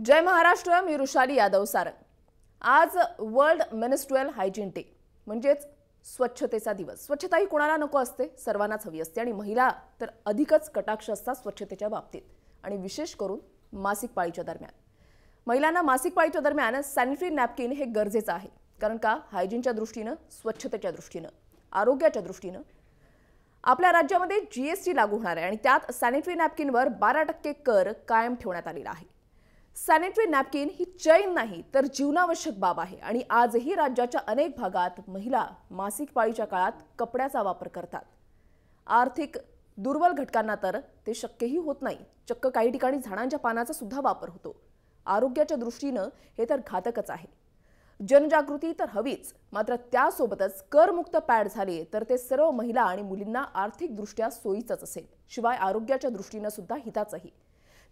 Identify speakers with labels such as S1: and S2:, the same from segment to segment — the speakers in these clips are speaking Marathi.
S1: जय महाराष्ट्र. मी रुशाली यादव सारंग. आज वर्ल्ड मेन्स्ट्रुअल हायजीन डे म्हणजेच स्वच्छतेचा दिवस. स्वच्छता ही कोणाला नको असते, सर्वांनाच हवी असते आणि महिला तर अधिकच कटाक्ष असतात स्वच्छतेच्या बाबतीत आणि विशेष करून मासिक पाळीच्या दरम्यान. महिलांना मासिक पाळीच्या दरम्यान सॅनिटरी नॅपकिन हे गरजेचं आहे. कारण का हायजीनच्या दृष्टीनं, स्वच्छतेच्या दृष्टीनं, आरोग्याच्या दृष्टीनं आपल्या राज्यामध्ये जीएसटी लागू होणार आहे आणि त्यात सॅनिटरी नॅपकिनवर 12% कर कायम ठेवण्यात आलेला आहे. सॅनिटरी नॅपकिन ही चैन नाही तर जीवनावश्यक बाब आहे आणि आजही राज्याच्या अनेक भागात महिला मासिक पाळीच्या काळात कपड्याचा वापर करतात. आर्थिक दुर्बल घटकांना तर ते शक्यही होत नाही. चक्क काही ठिकाणी झाडांच्या पानाचा सुद्धा वापर होतो. आरोग्याच्या दृष्टीनं हे तर घातकच आहे. जनजागृती तर हवीच, मात्र त्यासोबतच करमुक्त पॅड झाले तर ते सर्व महिला आणि मुलींना आर्थिकदृष्ट्या सोयीचंच असेल, शिवाय आरोग्याच्या दृष्टीनं सुद्धा हिताचंही.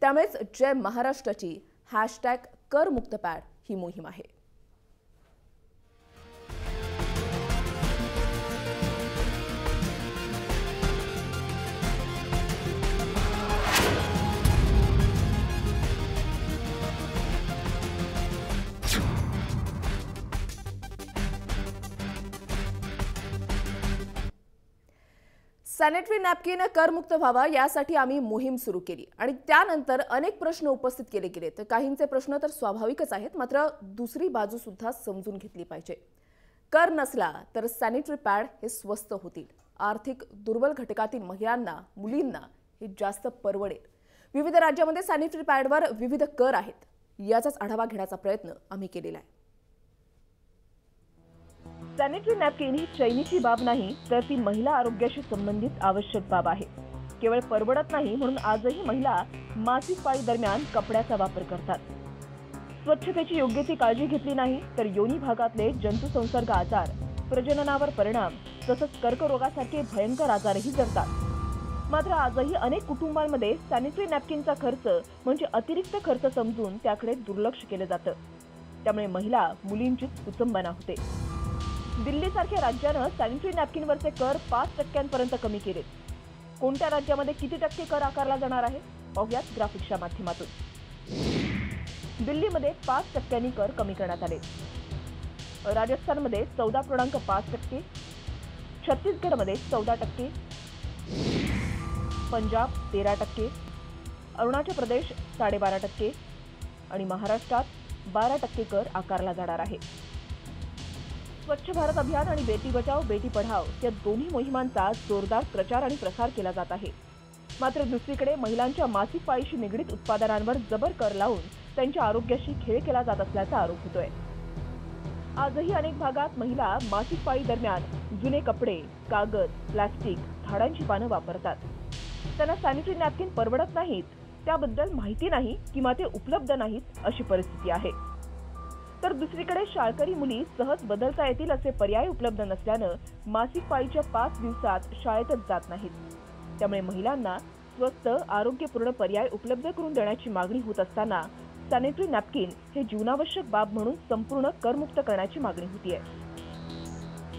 S1: त्यामुळेच जय महाराष्ट्राची #करमुक्त पॅड ही मोहीम आहे. सॅनिटरी नॅपकिन करमुक्त व्हावा यासाठी आम्ही मोहीम सुरू केली आणि त्यानंतर अनेक प्रश्न उपस्थित केले गेले. तर काहींचे प्रश्न तर स्वाभाविकच आहेत, मात्र दुसरी बाजू सुद्धा समजून घेतली पाहिजे. कर नसला तर सॅनिटरी पॅड हे स्वस्त होतील. आर्थिक दुर्बल घटकातील महिलांना, मुलींना हे जास्त परवडेल. विविध राज्यामध्ये सॅनिटरी पॅडवर विविध कर आहेत. याचाच आढावा घेण्याचा प्रयत्न आम्ही केलेला आहे. सॅनिटरी नॅपकिन ही चैनीची बाब नाही तर ती महिला आरोग्याशी संबंधित आवश्यक बाब आहे. केवळ परवडत नाही म्हणून आजही महिला मासिक पाळी दरम्यान कपड्याचा वापर करतात. स्वच्छतेची योग्य ती काळजी घेतली नाही तर योनी भागातले जंतुसंसर्ग आजार, प्रजननावर परिणाम तसंच कर्करोगासारखे भयंकर आजारही जडतात. मात्र आजही अनेक कुटुंबांमध्ये सॅनिटरी नॅपकिनचा खर्च म्हणजे अतिरिक्त खर्च समजून त्याकडे दुर्लक्ष केलं जातं. त्यामुळे महिला, मुलींचीच कुचंबना होते. दिल्लीसारख्या राज्यानं सॅनिटरी नॅपकिनवरचे कर 5% कमी केले. कोणत्या राज्यामध्ये किती टक्के कर आकारला जाणार आहे पाहूयात ग्राफिक्सच्या माध्यमातून. दिल्लीमध्ये 5% कर कमी करण्यात आले. राजस्थानमध्ये 14.5%, छत्तीसगडमध्ये 14%, पंजाब 13%, अरुणाचल प्रदेश 12.5% आणि महाराष्ट्रात 12% कर आकारला जाणार आहे. स्वच्छ भारत अभियान आणि बेटी बचाओ बेटी पढाओ या दोन्ही मोहिमांचा जोरदार प्रचार आणि प्रसार केला जात आहे. मात्र दुसरीकडे महिलांच्या मासिक पाळीशी निगडीत उत्पादनांवर जबर कर लावून त्यांच्या आरोग्याशी खेळ केला जात असल्याचा आरोप होतोय. आजही अनेक भागात महिला मासिक पाळी दरम्यान जुने कपडे, कागद, प्लास्टिक, झाडांची पानं वापरतात. त्यांना सॅनिटरी नॅपकिन परवडत नाहीत, त्याबद्दल माहिती नाही किंवा ते उपलब्ध नाहीत अशी परिस्थिती आहे. तर दुसरीकडे शाळकरी मुली सहज बदलता येतील असे पर्याय उपलब्ध नसल्यानं मासिक पाळीच्या 5 दिवसात शाळेतच जात नाहीत. त्यामुळे महिलांना स्वस्त, आरोग्यपूर्ण पर्याय उपलब्ध करून देण्याची मागणी होत असताना सॅनिटरी नॅपकिन हे जीवनावश्यक बाब म्हणून संपूर्ण करमुक्त करण्याची मागणी होतीये.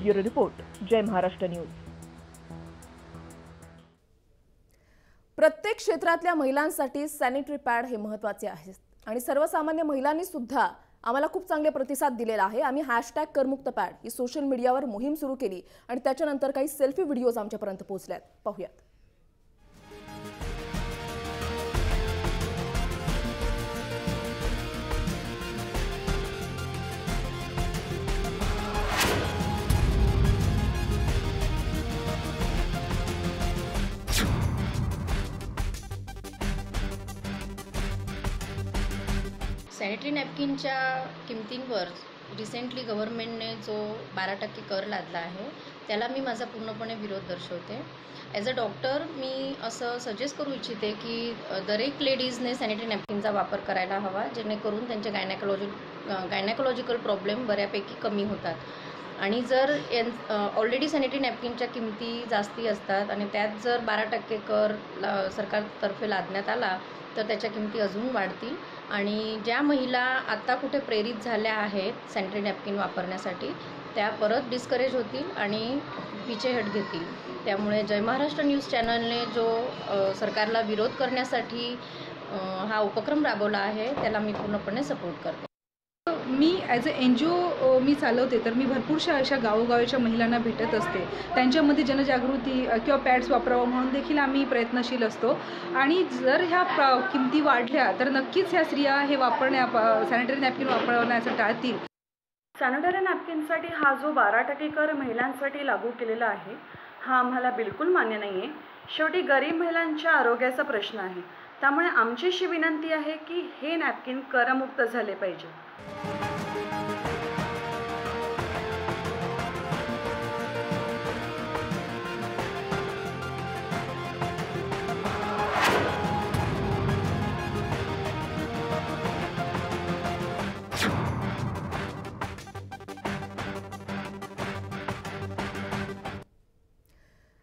S1: ब्युरो रिपोर्ट, जय महाराष्ट्र न्यूज. प्रत्येक क्षेत्रातल्या महिलांसाठी सॅनिटरी पॅड हे महत्त्वाचे आहेत आणि सर्वसामान्य महिलांनी सुद्धा आम्हाला खूप चांगले प्रतिसाद दिलेला आहे. आम्ही #करमुक्त पॅड ही सोशल मीडियावर मोहीम सुरू केली आणि त्याच्यानंतर काही सेल्फी व्हिडिओज आमच्यापर्यंत पोहोचल्यात. पाहूयात.
S2: सॅनिटरी नॅपकिनच्या किमतींवर रिसेंटली गव्हर्नमेंटने जो 12% कर लादला आहे त्याला मी माझा पूर्णपणे विरोध दर्शवते. ॲज अ डॉक्टर मी असं सजेस्ट करू इच्छिते की दरेक लेडीजने सॅनिटरी नॅपकिनचा वापर करायला हवा, जेणेकरून त्यांचे गायनॅकोलॉजिकल प्रॉब्लेम बऱ्यापैकी कमी होतात. आणि जर ऑलरेडी सॅनिटरी नॅपकिनच्या किमती जास्ती असतात आणि त्यात जर 12% कर सरकारतर्फे लादण्यात आला तर त्याच्या किमती अजून वाढतील आणि ज्या महिला आता कुठे प्रेरित झाल्या आहेत सॅनिटरी नॅपकिन वापरण्यासाठी त्या परत डिस्करेज होतील आणि पिछेहट घेतील. त्यामुळे जय महाराष्ट्र न्यूज चॅनलने जो सरकारला विरोध करण्यासाठी हा उपक्रम राबवला आहे त्याला मी पूर्णपणे सपोर्ट करते.
S3: मी ॲज अ NGO मी चालवते, तर मी भरपूरशा अशा गावोगावीच्या महिलांना भेटत असते. त्यांच्यामध्ये जनजागृती किंवा पॅड्स वापरावं म्हणून देखील आम्ही प्रयत्नशील असतो. आणि जर ह्या किमती वाढल्या तर नक्कीच ह्या स्त्रिया हे सॅनिटरी नॅपकिन वापरण्याचं टाळतील.
S4: सॅनिटरी नॅपकिनसाठी हा जो 12% कर महिलांसाठी लागू केलेला आहे हा आम्हाला बिलकुल मान्य नाही आहे. शेवटी गरीब महिलांच्या आरोग्याचा प्रश्न आहे, त्यामुळे आमची अशी विनंती आहे की हे नॅपकिन करमुक्त झाले पाहिजे.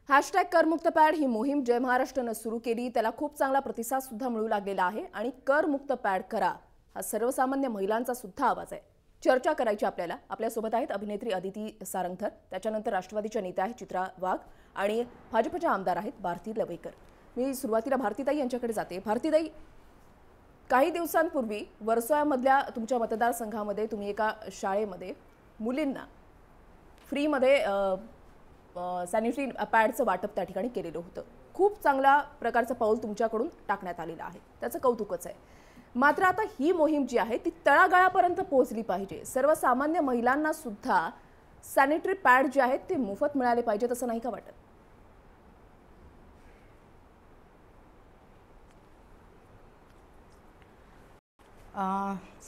S1: हॅशटॅग करमुक्त पॅड ही मोहीम जय महाराष्ट्रानं सुरू केली. त्याला खूप चांगला प्रतिसाद सुद्धा मिळू लागलेला आहे आणि करमुक्त पॅड करा हा सर्वसामान्य महिलांचा सुद्धा आवाज आहे. चर्चा करायची आपल्यासोबत आहेत अभिनेत्री अदिती सारंगधर, त्याच्यानंतर राष्ट्रवादीच्या नेत्या आहेत चित्रा वाघ आणि भाजपच्या आमदार आहेत भारती लवेकर. मी सुरुवातीला भारतीताई यांच्याकडे जाते. भारतीताई, काही दिवसांपूर्वी वर्सोवामधल्या तुमच्या मतदारसंघामध्ये तुम्ही एका शाळेमध्ये मुलींना फ्रीमध्ये सॅनिटरी पॅडचं वाटप त्या ठिकाणी केलेलं होतं. खूप चांगल्या प्रकारचं पाऊल तुमच्याकडून टाकण्यात आलेलं आहे, त्याचं कौतुकच आहे. मात्र आता ही मोहीम जी आहे ती तळागाळापर्यंत पोहोचली पाहिजे. सर्वसामान्य महिलांना सुद्धा सॅनिटरी पॅड जे आहेत ते मोफत मिळाले पाहिजेत, असं नाही का वाटत?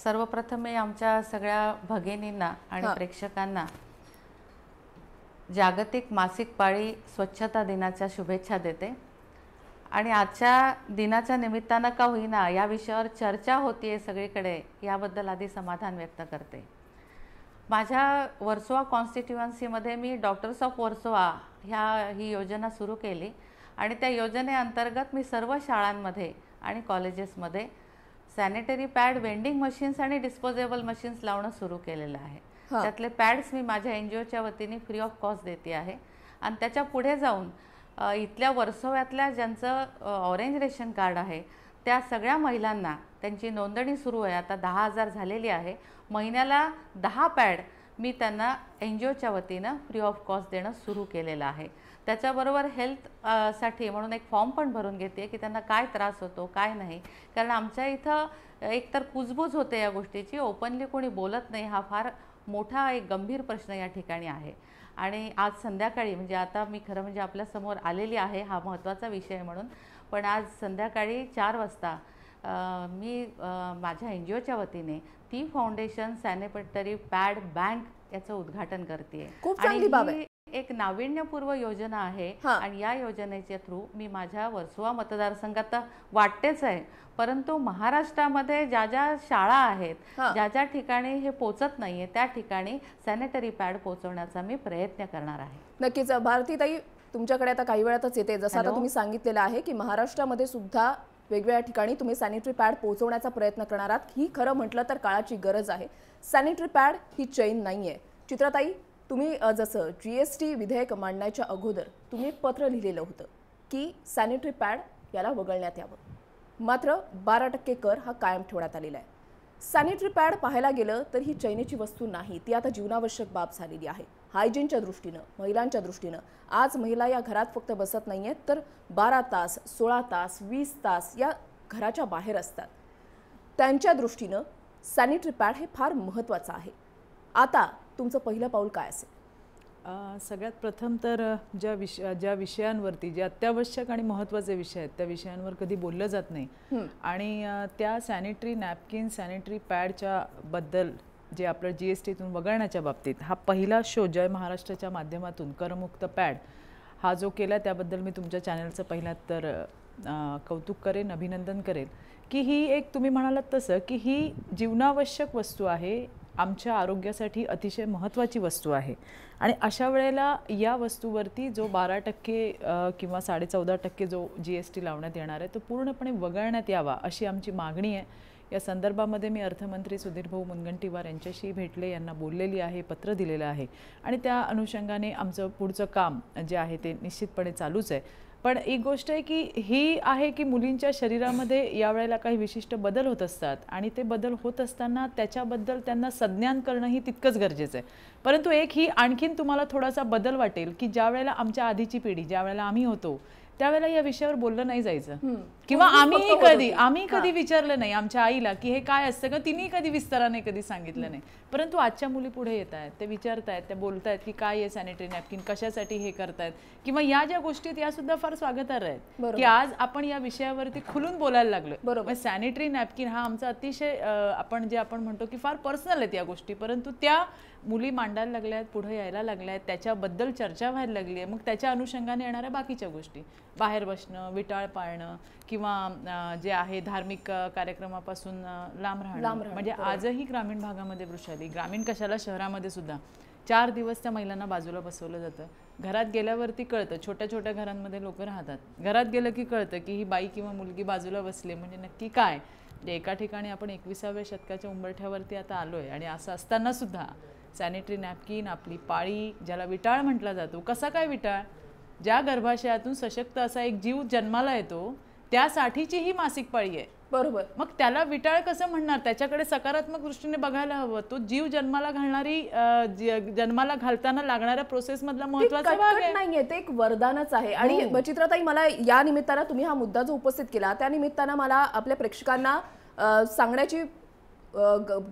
S5: सर्वप्रथम मी आमच्या सगळ्या भगिनींना आणि प्रेक्षकांना जागतिक मासिक पाळी स्वच्छता दिनाच्या शुभेच्छा देते. आणि आजच्या दिनाच्या निमित्तानं का होईना या विषयावर चर्चा होतीये सगळीकडे, याबद्दल आधी समाधान व्यक्त करते. माझ्या वर्सोवा कॉन्स्टिट्युएन्सीमध्ये मी डॉक्टर्स ऑफ वर्सोवा ही योजना सुरू केली आणि त्या योजनेअंतर्गत मी सर्व शाळांमध्ये आणि कॉलेजेसमध्ये सॅनिटरी पॅड वेंडिंग मशीन्स आणि डिस्पोजेबल मशीन्स लावणं सुरू केलेलं आहे. त्यातले पॅड्स मी माझ्या NGOच्या वतीने फ्री ऑफ कॉस्ट देते आहे. आणि त्याच्या पुढे जाऊन इथल्या वर्सोव्यातल्या ज्यांचं ऑरेंज रेशन कार्ड आहे त्या सगळ्या महिलांना त्यांची नोंदणी सुरू आहे. आता 10,000 झालेली आहे. महिन्याला 10 पॅड मी त्यांना NGOच्या वतीनं फ्री ऑफ कॉस्ट देणं सुरू केलेलं आहे. त्याच्याबरोबर हेल्थसाठी म्हणून एक फॉर्म पण भरून घेते की त्यांना काय त्रास होतो काय नाही. कारण आमच्या इथं एकतर कुजबूज होते या गोष्टीची, ओपनली कोणी बोलत नाही. हा फार मोठा एक गंभीर प्रश्न या ठिकाणी आहे. आणि आज संध्याकाळी म्हणजे आता मी खरं म्हणजे आपल्यासमोर आलेली आहे हा महत्त्वाचा विषय म्हणून, पण आज संध्याकाळी 4 वाजता मी माझ्या NGOच्या वतीने ती फाउंडेशन सॅनिटरी पॅड बँक याचं उद्घाटन करते. आणि एक नाविन्यपूर्व योजना आहे आणि या योजनेच्या थ्रू मी माझ्या वर्सोवा मतदारसंघात वाटतेच आहे, परंतु महाराष्ट्रामध्ये ज्या ज्या शाळा आहेत ज्या ज्या ठिकाणी हे पोचत नाहीये त्या ठिकाणी सॅनिटरी पॅड पोहोचवण्याचा मी प्रयत्न करणार आहे.
S1: नक्कीच. भारतीताई, तुमच्याकडे आता काही वेळातच येते. जसं आता तुम्ही सांगितलेलं आहे की महाराष्ट्रामध्ये सुद्धा वेगवेगळ्या ठिकाणी तुम्ही सॅनिटरी पॅड पोहोचवण्याचा प्रयत्न करणार आहात. ही खरं म्हटलं तर काळाची गरज आहे. सॅनिटरी पॅड ही चैन नाहीये. चित्राताई, तुम्ही जसं GST विधेयक मांडण्याच्या अगोदर तुम्ही पत्र लिहिलेलं होतं की सॅनिटरी पॅड याला वगळण्यात यावं, मात्र 12% कर हा कायम ठेवण्यात आलेला आहे. सॅनिटरी पॅड पाहायला गेलं तर ही चैनीची वस्तू नाही, ती आता जीवनावश्यक बाब झालेली आहे. हायजीनच्या दृष्टीनं, महिलांच्या दृष्टीनं आज महिला या घरात फक्त बसत नाही आहेत तर 12 तास 16 तास 20 तास या घराच्या बाहेर असतात. त्यांच्या दृष्टीनं सॅनिटरी पॅड हे फार महत्त्वाचं आहे. आता तुमचं पहिलं पाऊल काय असेल?
S6: सगळ्यात प्रथम तर ज्या विषयांवरती जे अत्यावश्यक आणि महत्त्वाचे विषय आहेत त्या विषयांवर कधी बोललं जात नाही. आणि त्या सॅनिटरी नॅपकिन सॅनिटरी पॅडच्या बद्दल जे आपलं GSTतून वगळण्याच्या बाबतीत हा पहिला शो जय महाराष्ट्राच्या माध्यमातून करमुक्त पॅड हा जो केला त्याबद्दल मी तुमच्या चॅनलचं पहिल्यात तर कौतुक करेन, अभिनंदन करेन की ही एक तुम्ही म्हणालात तसं की ही जीवनावश्यक वस्तू आहे, आमच्या आरोग्यासाठी अतिशय महत्त्वाची वस्तू आहे. आणि अशा वेळेला या वस्तूवरती जो 12% किंवा 14.5% जो GST लावण्यात येणार आहे तो पूर्णपणे वगळण्यात यावा अशी आमची मागणी आहे या संदर्भामध्ये मी अर्थमंत्री सुधीरभाऊ मुनगंटीवार यांच्याशी भेटले, यांना बोललेली आहे, पत्र दिलेलं आहे आणि त्या अनुषंगाने आमचं पुढचं काम जे आहे ते निश्चितपणे चालूच आहे. पण एक गोष्ट आहे की ही आहे की मुलींच्या शरीरामध्ये यावेळेला काही विशिष्ट बदल होत असतात आणि ते बदल होत असताना त्याच्याबद्दल त्यांना संज्ञान करणंही तितकंच गरजेचं आहे. परंतु एक ही आणखीन तुम्हाला थोडासा बदल वाटेल की ज्या वेळेला आमच्या आधीची पिढी, ज्या वेळेला आम्ही होतो त्यावेळेला या विषयावर बोललं नाही जायचं किंवा आम्ही कधी विचारलं नाही आमच्या आईला की हे काय असतं का, तिने कधी विस्ताराने कधी सांगितलं नाही. परंतु आजच्या मुली पुढे येत आहेत, ते विचारतायत, ते बोलतायत की काय आहे सॅनिटरी नॅपकिन, कशासाठी हे करतायत किंवा या ज्या गोष्टी आहेत या सुद्धा फार स्वागतार्ह आहेत की आज आपण या विषयावरती खुलून बोलायला लागलो. सॅनिटरी नॅपकिन हा आमचा अतिशय आपण म्हणतो की फार पर्सनल आहेत या गोष्टी, परंतु त्या मुली मांडायला लागल्या आहेत, पुढे यायला लागल्या आहेत, त्याच्याबद्दल चर्चा व्हायला लागली आहे. मग त्याच्या अनुषंगाने येणाऱ्या बाकीच्या गोष्टी, बाहेर बसणं, विटाळ पाळणं किंवा जे आहे धार्मिक कार्यक्रमापासून लांब राहणं. म्हणजे आजही ग्रामीण भागामध्ये वृषाली, ग्रामीण कशाला शहरामध्ये सुद्धा 4 दिवस त्या महिलांना बाजूला बसवलं जातं. घरात गेल्यावरती कळतं, छोट्या छोट्या घरांमध्ये लोक राहतात, घरात गेलं की कळतं की ही बाई किंवा मुलगी बाजूला बसली म्हणजे नक्की काय. म्हणजे एका ठिकाणी आपण 21व्या शतकाच्या उंबरठ्यावरती आता आलोय आणि असं असताना सुद्धा सॅनिटरी नॅपकिन, आपली पाळी, ज्याला विटाळ म्हटला जातो. कसा काय विटाळ? ज्या गर्भाशयातून सशक्त असा एक जीव जन्माला येतो त्यासाठीची ही मासिक पाळी आहे.
S1: बरोबर.
S6: मग त्याला विटाळ कसं म्हणणार? त्याच्याकडे सकारात्मक दृष्टीने बघायला हवं. तो जीव जन्माला घालणारी, जन्माला घालताना लागणाऱ्या प्रोसेस मधला महत्त्वाचा भाग आहे.
S1: नाहीये, ते एक वरदानच आहे. आणि चित्रताई, मला या निमित्तानं तुम्ही हा मुद्दा जो उपस्थित केला त्या निमित्तानं मला आपल्या प्रेक्षकांना सांगण्याची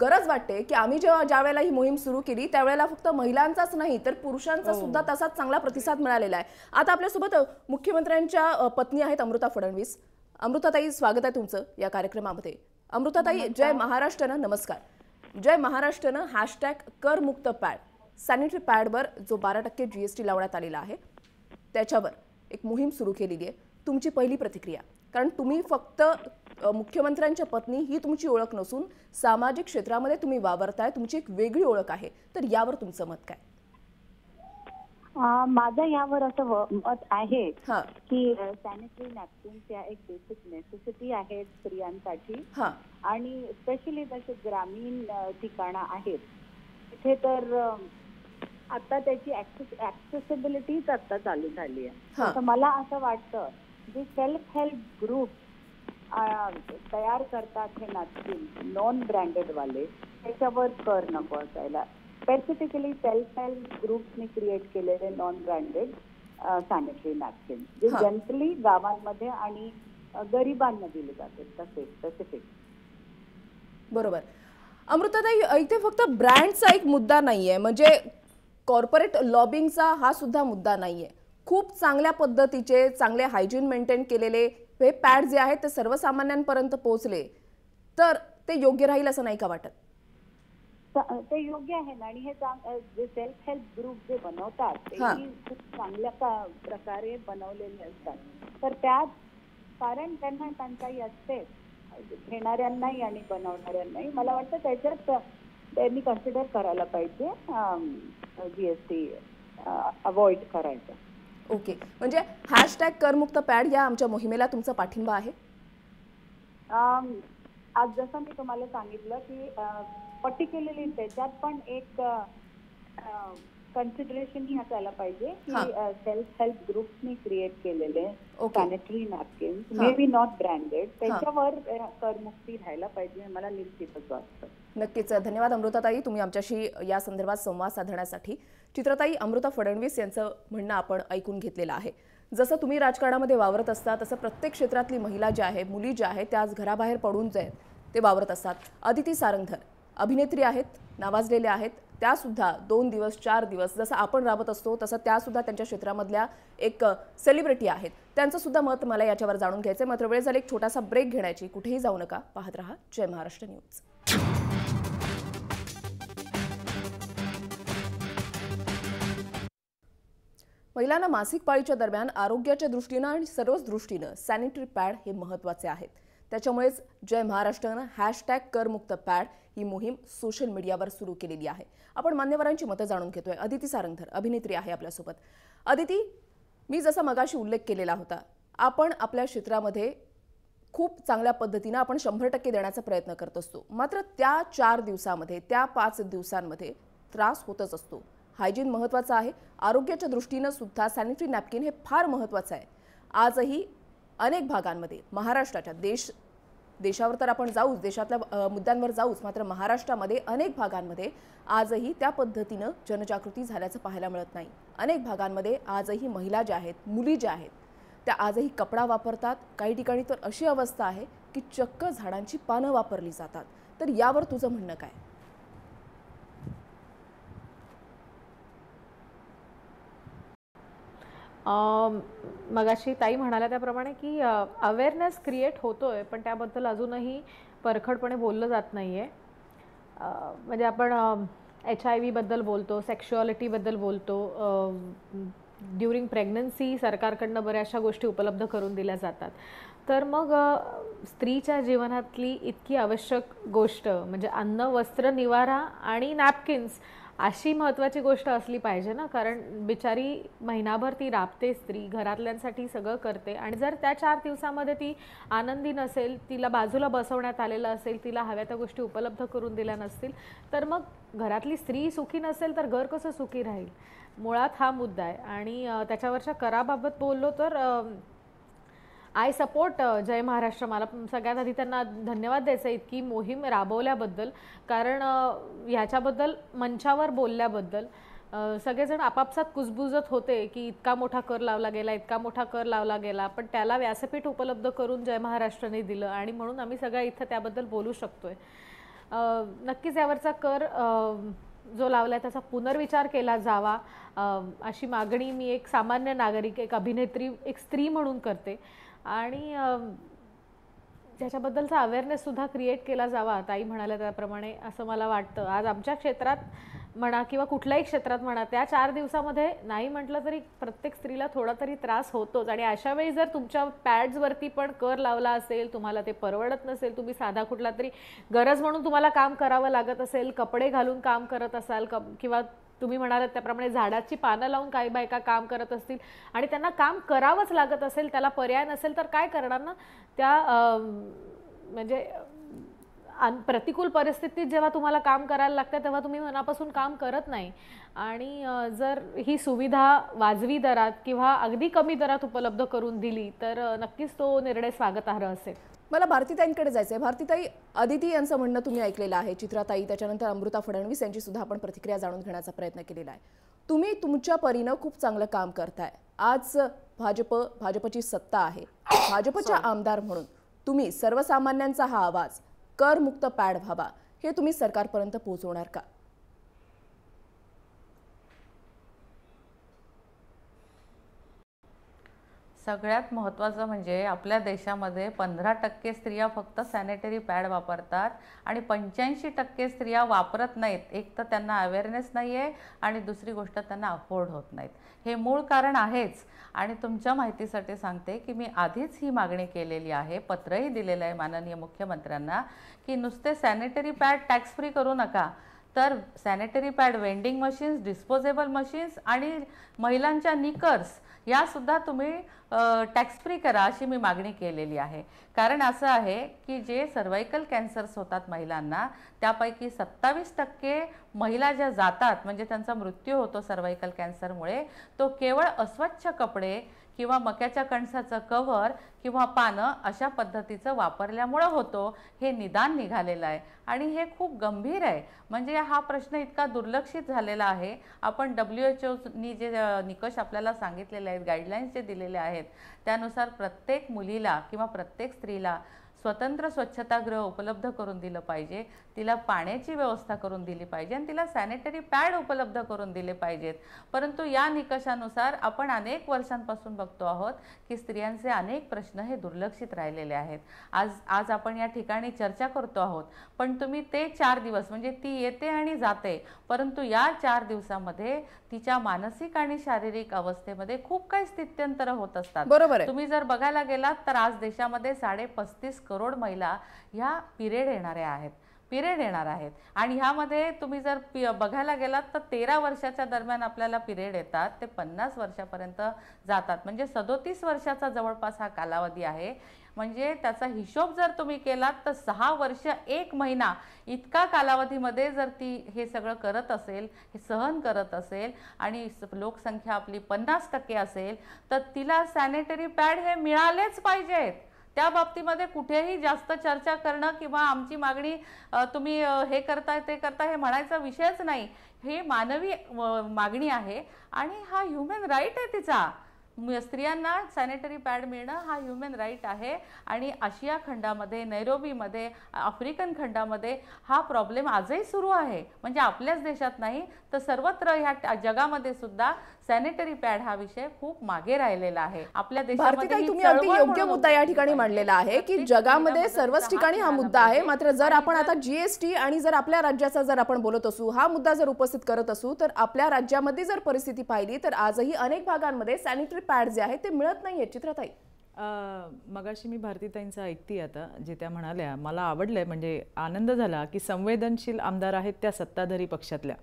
S1: गरज वाटते की आम्ही ज्या वेळेला ही मोहीम सुरू केली त्यावेळेला फक्त महिलांचाच नाही तर पुरुषांचा सुद्धा तसाच चांगला प्रतिसाद मिळालेला आहे. आता आपल्यासोबत मुख्यमंत्र्यांच्या पत्नी आहेत अमृता फडणवीस. अमृताताई, स्वागत आहे तुमचं या कार्यक्रमामध्ये. अमृताताई, जय महाराष्ट्रनं नमस्कार. जय महाराष्ट्रनं #करमुक्त पॅड, सॅनिटरी पॅडवर जो 12% GST लावण्यात आलेला आहे त्याच्यावर एक मोहीम सुरू केलेली आहे. तुमची पहिली प्रतिक्रिया, कारण तुम्ही फक्त मुख्यमंत्र्यांच्या पत्नी ही तुमची ओळख नसून सामाजिक क्षेत्रामध्ये तुम्ही वावरताय, तुमची एक वेगळी ओळख आहे, तर यावर तुमचं मत काय?
S7: माझं यावर असं मत आहे की सॅनिटरी नॅपकिन्स या एक बेसिक नेसेसिटी आहेत स्त्रियांसाठी आणि स्पेशली जसे ग्रामीण ठिकाणं आहेत तिथे तर आता त्याची ऍक्सेसिबिलिटीच आता चालू झाली आहे. तर मला असं वाटतं जे सेल्फ हेल्प ग्रुप तयार करतात हे नॅपकिन नॉन ब्रँडेड वाले, त्याच्यावर कर नको असायला. स्पेसिफिकली सेल्फ हेल्प ग्रुप्सनी क्रिएट केलेले नॉन ब्रँडेड सॅनिटरी नॅपकिन जे जनरली गावांमध्ये आणि गरिबांना दिले जाते तसे स्पेसिफिक.
S1: बरोबर. अमृताताई, इथे फक्त ब्रँडचा एक मुद्दा नाहीये, म्हणजे कॉर्पोरेट लॉबिंगचा हा सुद्धा मुद्दा नाहीये. खूप चांगल्या पद्धतीचे, चांगले हायजीन मेंटेन केलेले हे पॅड जे आहेत ते सर्वसामान्यांपर्यंत पोहोचले तर ते योग्य राहील असं नाही का वाटत?
S7: ते योग्य आहे ना. आणि हे जे सेल्फ हेल्प ग्रुप जे बनवतात ते खूप चांगल्या प्रकारे बनवलेले असतात. तर त्यात कारण त्यांना टंचाई असते घेणाऱ्यांनाही आणि बनवणाऱ्यांनाही. मला वाटतं त्याच्यात त्यांनी कन्सिडर करायला पाहिजे GST अवॉइड करायचं.
S1: ओके, म्हणजे #करमुक्त पॅड या आमच्या मोहिमेला तुमचा पाठिंबा आहे?
S7: आज जसं मी तुम्हाला सांगितलं की पर्टिक्युलरली त्याच्यात पण एक कन्सिडरेशन ही असायला पाहिजे की सेल्फ हेल्प ग्रुप्सनी क्रिएट केलेले sanitary napkins may be not branded त्याच्यावर करमुक्ती राहायला पाहिजे, मला निश्चितच वाटतं.
S1: नक्कीच. धन्यवाद अमृताताई, तुम्ही आमच्याशी या संदर्भात संवाद साधण्यासाठी. चित्रताई, अमृता फडणवीस यांचं म्हणणं आपण ऐकून घेतलेलं आहे. जसं तुम्ही राजकारणामध्ये वावरत असता तसं प्रत्येक क्षेत्रातली महिला ज्या आहे, मुली ज्या आहेत त्या आज घराबाहेर पडून जाआहेत ते वावरत असतात. अदिती सारंगधर अभिनेत्री आहेत, नावाजलेल्या आहेत, त्यासुद्धा 2 दिवस 4 दिवस जसं आपण राबत असतो तसं त्यासुद्धा त्यांच्या क्षेत्रामधल्या एक सेलिब्रिटी आहेत. त्यांचं सुद्धा मत मला याच्यावर जाणून घ्यायचं आहे. मात्र वेळ झाली एक छोटासा ब्रेक घेण्याची. कुठेही जाऊ नका, पाहत रहा जय महाराष्ट्र न्यूज. महिलांना मासिक पाळीच्या दरम्यान आरोग्याच्या दृष्टीनं आणि सर्वच दृष्टीनं सॅनिटरी पॅड हे महत्त्वाचे आहेत. त्याच्यामुळेच जय महाराष्ट्रानं #करमुक्त पॅड ही मोहीम सोशल मीडियावर सुरू केलेली आहे. आपण मान्यवरांची मतं जाणून घेतोय. अदिती सारंगधर अभिनेत्री आहे आपल्यासोबत. अदिती, मी जसा मगाशी उल्लेख केलेला होता, आपण आपल्या क्षेत्रामध्ये खूप चांगल्या पद्धतीनं आपण 100% देण्याचा प्रयत्न करत असतो. मात्र त्या 4 दिवसामध्ये, त्या 5 दिवसांमध्ये त्रास होतच असतो. हायजीन महत्त्वाचं आहे. आरोग्याच्या दृष्टीनं सुद्धा सॅनिटरी नॅपकिन हे फार महत्त्वाचं आहे. आजही अनेक भागांमध्ये महाराष्ट्राच्या देशावर तर आपण जाऊच, देशातल्या मुद्द्यांवर जाऊच, मात्र महाराष्ट्रामध्ये अनेक भागांमध्ये आजही त्या पद्धतीनं जनजागृती झाल्याचं पाहायला मिळत नाही. अनेक भागांमध्ये आजही महिला ज्या आहेत, मुली ज्या आहेत, त्या आजही कपडा वापरतात. काही ठिकाणी तर अशी अवस्था आहे की चक्क झाडांची पानं वापरली जातात. तर यावर तुझं म्हणणं काय?
S8: मगाशी ताई म्हणाल्या त्याप्रमाणे की अवेअरनेस क्रिएट होतोय, पण त्याबद्दल अजूनही परखडपणे बोललं जात नाहीये. म्हणजे आपण HIV बद्दल बोलतो, सेक्शुअलिटीबद्दल बोलतो, ड्युरिंग प्रेग्नन्सी सरकारकडनं बऱ्याचशा गोष्टी उपलब्ध करून दिल्या जातात. तर मग स्त्रीच्या जीवनातली इतकी आवश्यक गोष्ट म्हणजे अन्न, वस्त्र, निवारा आणि नॅपकिन्स अशी महत्त्वाची गोष्ट असली पाहिजे ना. कारण बिचारी महिनाभर ती राबते, स्त्री घरातल्यांसाठी सगळं करते, आणि जर त्या 4 दिवसामध्ये ती आनंदी नसेल, तिला बाजूला बसवण्यात आलेलं असेल, तिला हव्या त्या गोष्टी उपलब्ध करून दिल्या नसतील, तर मग घरातली स्त्री सुखी नसेल तर घर कसं सुखी राहील? मुळात हा मुद्दा आहे. आणि त्याच्यावरच्या कराबाबत बोललो तर आय सपोर्ट जय महाराष्ट्र. मला सगळ्यात आधी त्यांना धन्यवाद द्यायचा इतकी मोहीम राबवल्याबद्दल. कारण ह्याच्याबद्दल मंचावर बोलल्याबद्दल सगळेजण आपापसात कुजबुजत होते की इतका मोठा कर लावला गेला, इतका मोठा कर लावला गेला, पण त्याला व्यासपीठ उपलब्ध करून जय महाराष्ट्राने दिलं, आणि म्हणून आम्ही सगळ्या इथं त्याबद्दल बोलू शकतोय. नक्कीच यावरचा कर जो लावला आहे त्याचा पुनर्विचार केला जावा अशी मागणी मी एक सामान्य नागरिक, एक अभिनेत्री, एक स्त्री म्हणून करते. आणि त्याच्याबद्दलचा अवेअरनेससुद्धा क्रिएट केला जावा ताई म्हणाल्या त्याप्रमाणे, असं मला वाटतं. आज आमच्या क्षेत्रात म्हणा किंवा कुठल्याही क्षेत्रात म्हणा, त्या 4 दिवसामध्ये नाही म्हटलं तरी प्रत्येक स्त्रीला थोडा तरी त्रास होतोच. आणि अशा वेळी जर तुमच्या पॅड्सवरती पण कर लावला असेल, तुम्हाला ते परवडत नसेल, तुम्ही साधा कुठला तरी गरज म्हणून तुम्हाला काम करावं लागत असेल, कपडे घालून काम करत असाल, किंवा तुम्ही म्हणालात त्याप्रमाणे झाडाची पानं लावून काही बायका काम करत असतील आणि त्यांना काम करावंच लागत असेल, त्याला पर्याय नसेल तर काय करणार ना. त्या म्हणजे प्रतिकूल परिस्थितीत जेव्हा तुम्हाला काम करायला लागतं तेव्हा तुम्ही मनापासून काम करत नाही. आणि जर ही सुविधा वाजवी दरात किंवा अगदी कमी दरात उपलब्ध करून दिली तर नक्कीच तो निर्णय स्वागतार्ह असेल.
S1: मला भारतीताईंकडे जायचं आहे. भारतीताई, अदिती यांचं म्हणणं तुम्ही ऐकलेलं आहे, चित्राताई, त्याच्यानंतर अमृता फडणवीस यांची सुद्धा आपण प्रतिक्रिया जाणून घेण्याचा प्रयत्न केलेला आहे. तुम्ही तुमच्या परीनं खूप चांगलं काम करताय. आज भाजपची सत्ता आहे. भाजपच्या आमदार म्हणून तुम्ही सर्वसामान्यांचा हा आवाज, करमुक्त पॅड व्हावा, हे तुम्ही सरकारपर्यंत पोहोचवणार का?
S5: सगळ्यात महत्त्वाचं म्हणजे आपल्या देशामध्ये 15% स्त्रिया फक्त सॅनिटरी पॅड वापरतात आणि 85% स्त्रिया वापरत नाहीत. एक तर त्यांना अवेअरनेस नाही आहे आणि दुसरी गोष्ट त्यांना अफोर्ड होत नाहीत. हे मूळ कारण आहेच. आणि तुमच्या माहितीसाठी सांगते की मी आधीच ही मागणी केलेली आहे, पत्रही दिलेलं आहे माननीय मुख्यमंत्र्यांना, की नुसते सॅनिटरी पॅड टॅक्स फ्री करू नका, तर sanitary pad vending machines, disposable machines आणि महिलांच्या निकर्स यासुद्धा तुम्ही टॅक्स फ्री करा अशी मी मागणी केलेली आहे. कारण असं आहे की जे सर्वायकल कॅन्सर्स होतात महिलांना, त्यापैकी 27% महिला ज्या जातात म्हणजे त्यांचा मृत्यू होतो सर्वायकल कॅन्सरमुळे, तो केवळ अस्वच्छ कपडे किंवा मक्याच्या कणसाचं कव्हर किंवा पानं अशा पद्धतीचं वापरल्यामुळं होतो. हे निदान निघालेलं आहे आणि हे खूप गंभीर आहे. म्हणजे हा प्रश्न इतका दुर्लक्षित झालेला आहे. आपण WHO जे निकष आपल्याला सांगितलेले आहेत, गाईडलाईन्स जे दिलेले आहेत, त्यानुसार प्रत्येक मुलीला किंवा प्रत्येक स्त्रीला स्वतंत्र स्वच्छतागृह उपलब्ध करून दिलं पाहिजे, तिला पाण्याची व्यवस्था करून दिली पाहिजे आणि तिला सॅनिटरी पॅड उपलब्ध करून दिले पाहिजेत. परंतु या निकषानुसार आपण अनेक वर्षांपासून बघतो आहोत की स्त्रियांचे अनेक प्रश्न हे दुर्लक्षित राहिलेले आहेत. आज आपण या ठिकाणी चर्चा करतो आहोत, पण तुम्ही ते 4 दिवस म्हणजे ती येते आणि जाते, परंतु या 4 दिवसामध्ये तिच्या मानसिक आणि शारीरिक अवस्थेमध्ये खूप काही स्थित्यंतर होत असतात.
S1: बरोबर आहे.
S5: तुम्ही जर बघायला गेलात तर आज देशामध्ये 35.5 करोड महिला ह्या पिरियड येणाऱ्या आहेत. पिरियड येणार आहेत. आणि ह्यामध्ये तुम्ही जर बघायला गेलात तर 13 वर्षाच्या दरम्यान आपल्याला पिरियड येतात, ते 50 वर्षापर्यंत जातात. म्हणजे 37 वर्षाचा जवळपास हा कालावधी आहे. म्हणजे त्याचा हिशोब जर तुम्ही केलात तर 6 वर्ष 1 महिना इतका कालावधीमध्ये जर ती हे सगळं करत असेल, हे सहन करत असेल आणि लोकसंख्या आपली 50% असेल तर तिला सॅनिटरी पॅड हे मिळालेच पाहिजेत. त्या बाबतीमध्ये कुठेही जास्त चर्चा करणं किंवा आमची मागणी तुम्ही हे करताय ते करताय हे म्हणायचा विषयच नाही. हे मानवी मागणी आहे आणि हा ह्युमन राईट आहे तिचा. स्त्रियांना सॅनिटरी पॅड मिळणं हा ह्युमन राईट आहे. आणि आशिया खंडामध्ये, नैरोबीमध्ये, आफ्रिकन खंडामध्ये हा प्रॉब्लेम आजही सुरू आहे. म्हणजे आपल्याच देशात नाही तर सर्वत्र ह्या जगामध्ये सुद्धा सॅनिटरी पॅड हा विषय खूप मागे राहिलेला आहे. आपल्या देशामध्ये
S1: तुम्ही अगदी योग्य मुद्दा या ठिकाणी मांडलेला आहे की जगामध्ये सर्वच ठिकाणी हा मुद्दा आहे. मात्र जर आपण आता जीएसटी आणि जर आपल्या राज्याचा जर आपण बोलत असू, हा मुद्दा जर उपस्थित करत असू, तर आपल्या राज्यामध्ये जर परिस्थिती पाहिली तर आजही अनेक भागांमध्ये सॅनिटरी पॅड जे आहे ते मिळत नाहीये. चित्रताई,
S6: मगाशी मी भारतीताईंचं ऐकते आता जे त्या म्हणाल्या, मला आवडलंय. म्हणजे आनंद झाला की संवेदनशील आमदार आहेत त्या सत्ताधारी पक्षातल्या,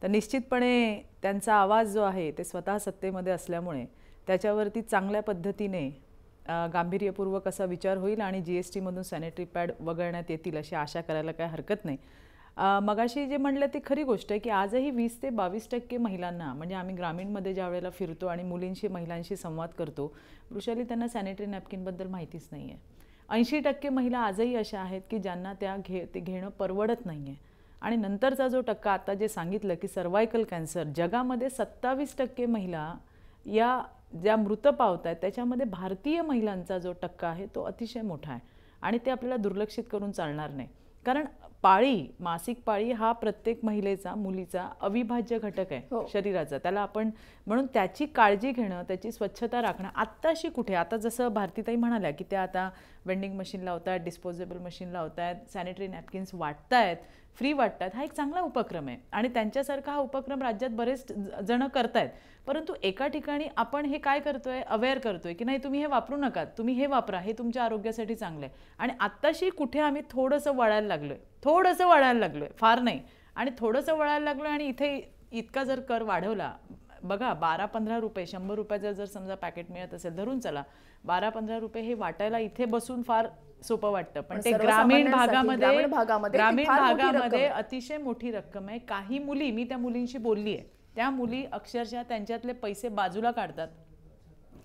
S6: तर निश्चितपणे त्यांचा आवाज जो आहे ते स्वतः सत्तेमध्ये असल्यामुळे त्याच्यावरती चांगल्या पद्धतीने गांभीर्यपूर्वक असा विचार होईल आणि GST मधून सॅनिटरी पॅड वगळण्यात येतील अशी आशा करायला काय हरकत नाही. मगाशी जे म्हणलं ती खरी गोष्ट आहे की आजही 20 ते 22% महिलांना, म्हणजे आम्ही ग्रामीणमध्ये ज्या वेळेला फिरतो आणि मुलींशी महिलांशी संवाद करतो, वृषाली त्यांना सॅनिटरी नॅपकिनबद्दल माहितीच नाही आहे. 80% महिला आजही अशा आहेत की ज्यांना ते घेणं परवडत नाही आहे. आणि नंतरचा जो टक्का आता जे सांगितलं की सर्वायकल कॅन्सर, जगामध्ये 27% महिला या ज्या मृत पावत आहेत त्याच्यामध्ये भारतीय महिलांचा जो टक्का आहे तो अतिशय मोठा आहे. आणि ते आपल्याला दुर्लक्षित करून चालणार नाही. कारण पाळी, मासिक पाळी हा प्रत्येक महिलेचा, मुलीचा अविभाज्य घटक आहे शरीराचा. त्याला आपण म्हणून त्याची काळजी घेणं, त्याची स्वच्छता राखणं आत्ताशी कुठे. आता जसं भारतीताई म्हणाल्या की त्या आता वेंडिंग मशीन लावतात, डिस्पोजेबल मशीन लावतात, सॅनिटरी नॅपकिन्स वाटतायत, फ्री वाटतात, हा एक चांगला उपक्रम आहे. आणि त्यांच्यासारखा हा उपक्रम राज्यात बरेच जण करतायत. परंतु एका ठिकाणी आपण हे काय करतोय, अवेअर करतोय की नाही तुम्ही हे वापरू नका, तुम्ही हे वापरा, हे तुमच्या आरोग्यासाठी चांगलं आहे. आणि आत्ताशी कुठे आम्ही थोडंसं वळायला लागलोय, फार नाही. आणि थोडंसं वळायला लागलोय आणि इथे इतका जर कर वाढवला, बघा 12-15 रुपये, 100 रुपयाचं जर समजा पॅकेट मिळत असेल, धरून चला 12-15 रुपये, हे वाटायला इथे बसून फार सोपं वाटतं. पण ते ग्रामीण भागामध्ये अतिशय मोठी रक्कम आहे. काही मुली, मी त्या मुलींशी बोलली आहे, त्या मुली अक्षरशः त्यांच्यातले पैसे बाजूला काढतात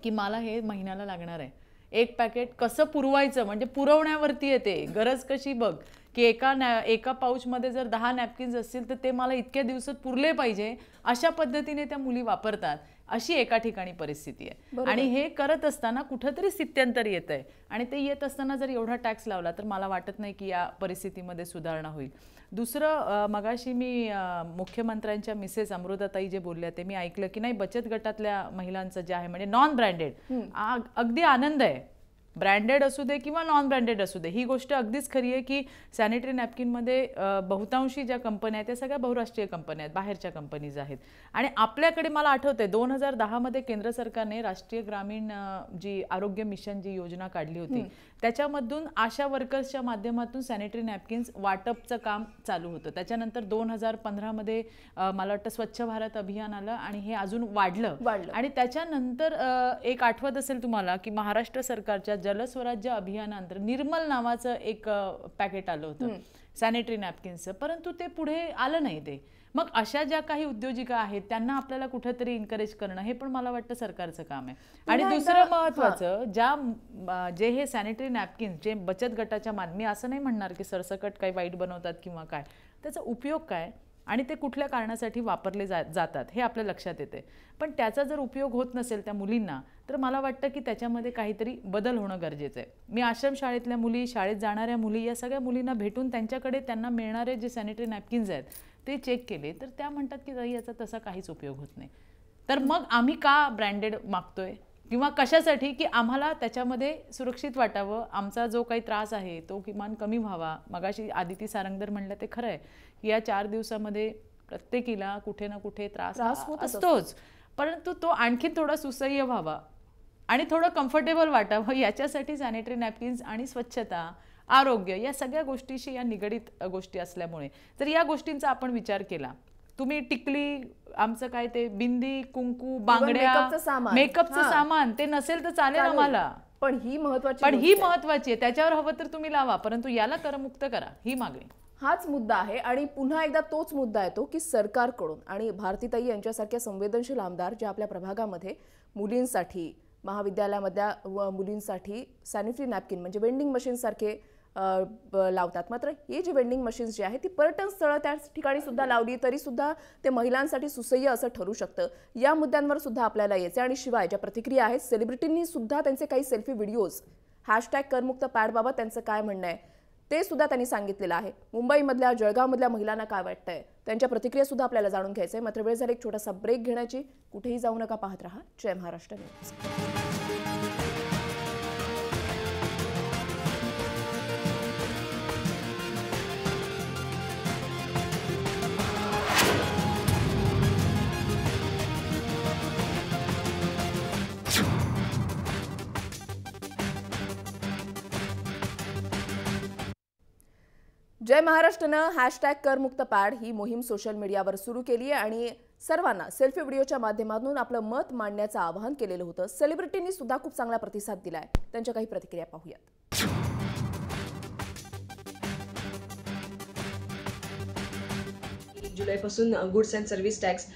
S6: की मला हे महिन्याला लागणार आहे. एक पॅकेट कसं पुरवायचं, म्हणजे पुरवण्यावरती येते. गरज कशी बघ की एका पाऊचमध्ये जर 10 नॅपकिन्स असतील तर ते मला इतक्या दिवसात पुरले पाहिजे, अशा पद्धतीने त्या मुली वापरतात. अशी एका ठिकाणी परिस्थिती आहे. आणि हे करत असताना कुठंतरी स्थित्यंतर येत आहे. आणि ते येत असताना जर एवढा टॅक्स लावला तर मला वाटत नाही की या परिस्थितीमध्ये सुधारणा होईल. दुसरं, मगाशी मी मुख्यमंत्र्यांच्या मिसेस अमृताताई जे बोलल्या ते मी ऐकलं की नाही, बचत गटातल्या महिलांचं जे आहे म्हणजे नॉन ब्रँडेड, अगदी आनंद आहे. ब्रँडेड असू दे किंवा नॉन ब्रँडेड असू दे, ही गोष्ट अगदीच खरी आहे की सॅनिटरी नॅपकिनमध्ये बहुतांशी ज्या कंपन्या आहेत त्या सगळ्या बहुराष्ट्रीय कंपन्या आहेत, बाहेरच्या कंपनीज आहेत. आणि आपल्याकडे मला आठवतंय 2010 केंद्र सरकारने राष्ट्रीय ग्रामीण जी आरोग्य मिशन जी योजना काढली होती, त्याच्यामधून आशा वर्कर्सच्या माध्यमातून सॅनिटरी नॅपकिन्स वाटपचं काम चालू होतं. त्याच्यानंतर 2015 मला वाटतं स्वच्छ भारत अभियान आलं आणि हे अजून वाढलं. आणि त्याच्यानंतर एक आठवत असेल तुम्हाला की महाराष्ट्र सरकारच्या जलस्वराज्य अभियानानंतर निर्मल नावाचं एक पॅकेट आलं होतं सॅनिटरी नॅपकिन्सचं, परंतु ते पुढे आलं नाही ते. मग अशा ज्या काही उद्योजिका आहेत त्यांना आपल्याला कुठेतरी एनकरेज करणं हे पण मला वाटतं सरकारचं काम आहे. आणि दुसरं महत्त्वाचं, जे हे सॅनिटरी नॅपकिन्स जे बचत गटाच्या मी असं नाही म्हणणार की सरसकट काही वाईट बनवतात किंवा काय, त्याचा उपयोग काय आणि ते कुठल्या कारणासाठी वापरले जातात हे आपल्या लक्षात येते. पण त्याचा जर उपयोग होत नसेल त्या मुलींना तर मला वाटतं की त्याच्यामध्ये काहीतरी बदल होणं गरजेचं आहे. मी आश्रमशाळेतल्या मुली, शाळेत जाणाऱ्या मुली, या सगळ्या मुलींना भेटून त्यांच्याकडे त्यांना मिळणारे जे सॅनिटरी नॅपकिन्स आहेत ते चेक केले तर त्या म्हणतात की ताई याचा तसा काहीच उपयोग होत नाही. तर मग आम्ही का ब्रँडेड मागतोय किंवा कशासाठी, की आम्हाला त्याच्यामध्ये सुरक्षित वाटावं, आमचा जो काही त्रास आहे तो किमान कमी व्हावा. मगाशी आदिती सारंगधर म्हणलं ते खरं आहे की या 4 दिवसामध्ये प्रत्येकीला कुठे ना कुठे त्रास असतोच, परंतु तो आणखी थोडा सुसह्य व्हावा आणि थोडं कम्फर्टेबल वाटावं, याच्यासाठी सॅनिटरी नॅपकिन्स आणि स्वच्छता आरोग्य या सगळ्या गोष्टीशी या निगडीत गोष्टी असल्यामुळे जर या गोष्टींचा आपण विचार केला, तुम्ही टिकली, आमचं काय ते बिंदी, कुंकू, बांगड्या, मेकअपचं सामान ते नसेल तर चालेल आम्हाला,
S1: पण ही महत्वाची
S6: आहे, त्याच्यावर हवं तर तुम्ही लावा, परंतु याला करमुक्त करा, ही मागणी.
S1: हाच मुद्दा आहे आणि पुन्हा एकदा तोच मुद्दा येतो की सरकारकडून आणि भारतीताई यांच्यासारख्या संवेदनशील आमदार जे आपल्या प्रभागामध्ये मुलींसाठी, महाविद्यालयामधल्या मुलींसाठी सॅनिटरी नॅपकिन म्हणजे वेंडिंग मशीन सारखे लावतात. मात्र हे जे वेंडिंग मशीन्स जे आहे ती पर्यटन स्थळं त्या ठिकाणी सुद्धा लावली तरी सुद्धा ते महिलांसाठी सुसह्य असं ठरू शकतं. या मुद्द्यांवर सुद्धा आपल्याला यायचं. आणि शिवाय ज्या प्रतिक्रिया आहेत, सेलिब्रिटींनी सुद्धा त्यांचे काही सेल्फी व्हिडिओज #करमुक्त पॅड बाबत त्यांचं काय म्हणणं आहे ते सुद्धा त्यांनी सांगितलेलं आहे. मुंबईमधल्या, जळगावमधल्या महिलांना काय वाटतंय त्यांच्या प्रतिक्रिया सुद्धा आपल्याला जाणून घ्यायचंय. मात्र वेळ झाली एक छोटासा ब्रेक घेण्याची. कुठेही जाऊ नका, पाहत रहा जय महाराष्ट्र न्यूज. जय महाराष्ट्रनं #करमुक्त पॅड ही मोहीम सोशल मीडियावर सुरू केली आहे आणि सर्वांना सेल्फी व्हिडिओच्या माध्यमातून आपलं मत मांडण्याचं आवाहन केलेलं होतं. सेलिब्रिटींनी सुद्धा खूप चांगला प्रतिसाद दिलाय. त्यांच्या काही प्रतिक्रिया पाहूयात.
S9: जुलैपासून गुड्स अँड सर्व्हिस टॅक्स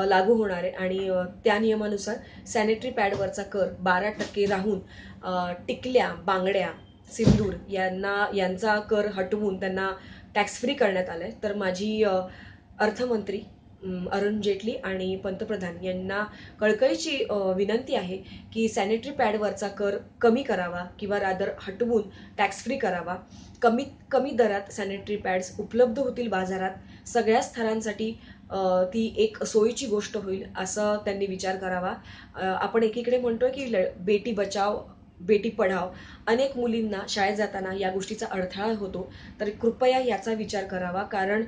S9: लागू होणार आहे आणि त्या नियमानुसार सॅनिटरी पॅडवरचा कर 12% राहून टिकल्या, बांगड्या, सिंदूर यांचा कर हटवून त्यांना टॅक्स फ्री करण्यात आलंय. तर माझी अर्थमंत्री अरुण जेटली आणि पंतप्रधान यांना कळकळीची विनंती आहे की सॅनिटरी पॅडवरचा कर कमी करावा किंवा रादर हटवून टॅक्स फ्री करावा. कमी दरात सॅनिटरी पॅड्स उपलब्ध होतील बाजारात. सगळ्या स्तरांसाठी ती एक सोयीची गोष्ट होईल असं त्यांनी विचार करावा. आपण एकीकडे म्हणतोय की बेटी बचाव बेटी पढाव, अनेक मुलींना शाळेत जाताना या गोष्टीचा अडथळा होतो. तर कृपया याचा विचार करावा. कारण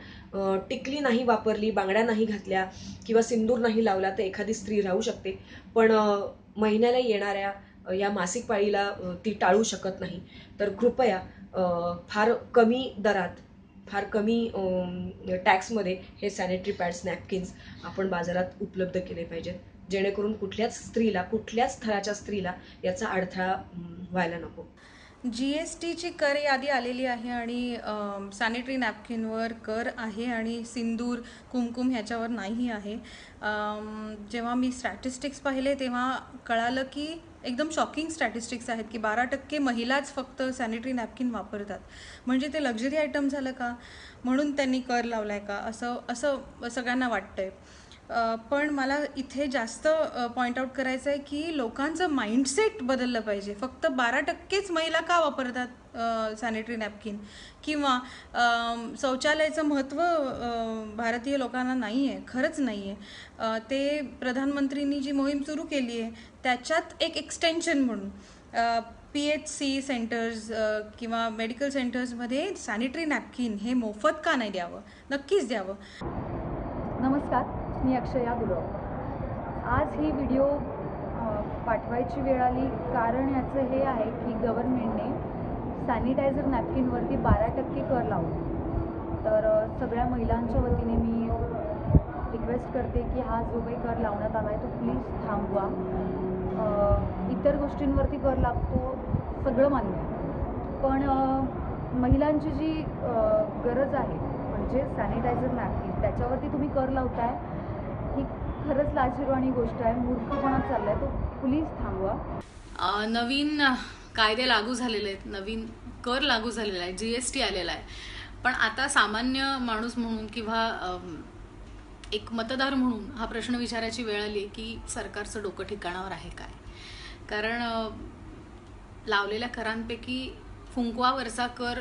S9: टिकली नाही वापरली, बांगड्या नाही घातल्या किंवा सिंदूर नाही लावला तर एखादी स्त्री राहू शकते, पण महिन्याला येणाऱ्या या मासिक पाळीला ती टाळू शकत नाही. तर कृपया फार कमी दरात, फार कमी टॅक्समध्ये हे सॅनिटरी पॅड्स, नॅपकिन्स आपण बाजारात उपलब्ध केले पाहिजेत, जेणेकरून कुठल्याच स्तराच्या स्त्रीला याचा अडथळा व्हायला नको.
S10: GSTची कर यादी आलेली आहे आणि सॅनिटरी नॅपकिनवर कर आहे आणि सिंदूर, कुमकुम ह्याच्यावर नाही आहे. जेव्हा मी स्टॅटिस्टिक्स पाहिले तेव्हा कळालं की एकदम शॉकिंग स्टॅटिस्टिक्स आहेत की 12% महिलाच फक्त सॅनिटरी नॅपकिन वापरतात. म्हणजे ते लक्झरी आयटम झालं का, म्हणून त्यांनी कर लावला आहे का, असं सगळ्यांना वाटतंय. पण मला इथे जास्त पॉईंट आऊट करायचं आहे की लोकांचं माइंडसेट बदललं पाहिजे. फक्त 12%च महिला का वापरतात सॅनिटरी नॅपकिन, किंवा शौचालयाचं महत्त्व भारतीय लोकांना नाही आहे, खरंच नाही आहे. ते प्रधानमंत्रींनी जी मोहीम सुरू केली आहे त्याच्यात एक एक्सटेन्शन म्हणून PHC सेंटर्स किंवा मेडिकल सेंटर्समध्ये सॅनिटरी नॅपकिन हे मोफत का नाही द्यावं, नक्कीच द्यावं.
S11: नमस्कार, मी अक्षया गुरव. आज ही व्हिडिओ पाठवायची वेळ आली कारण याचं हे आहे की गव्हर्नमेंटने सॅनिटायझर नॅपकिनवरती 12% कर लावला. तर सगळ्या महिलांच्या वतीने मी रिक्वेस्ट करते की हा जो काही कर लावण्यात आला आहे तो प्लीज थांबवा. इतर गोष्टींवरती कर लागतो, सगळं मान्य आहे, पण महिलांची जी गरज आहे म्हणजे सॅनिटायझर नॅपकिन त्याच्यावरती तुम्ही कर लावताय ही खरंच लाजिरवाणी गोष्ट आहे, मूर्खपणा चाललाय. तो प्लीज थांबवा.
S12: नवीन कायदे लागू झालेले आहेत, नवीन कर लागू झालेला आहे, GST आलेला आहे. पण आता सामान्य माणूस म्हणून किंवा एक मतदार म्हणून हा प्रश्न विचारायची वेळ आली की सरकारचं डोकं ठिकाणावर आहे काय. कारण लावलेल्या करांपैकी कुंकवावरचा कर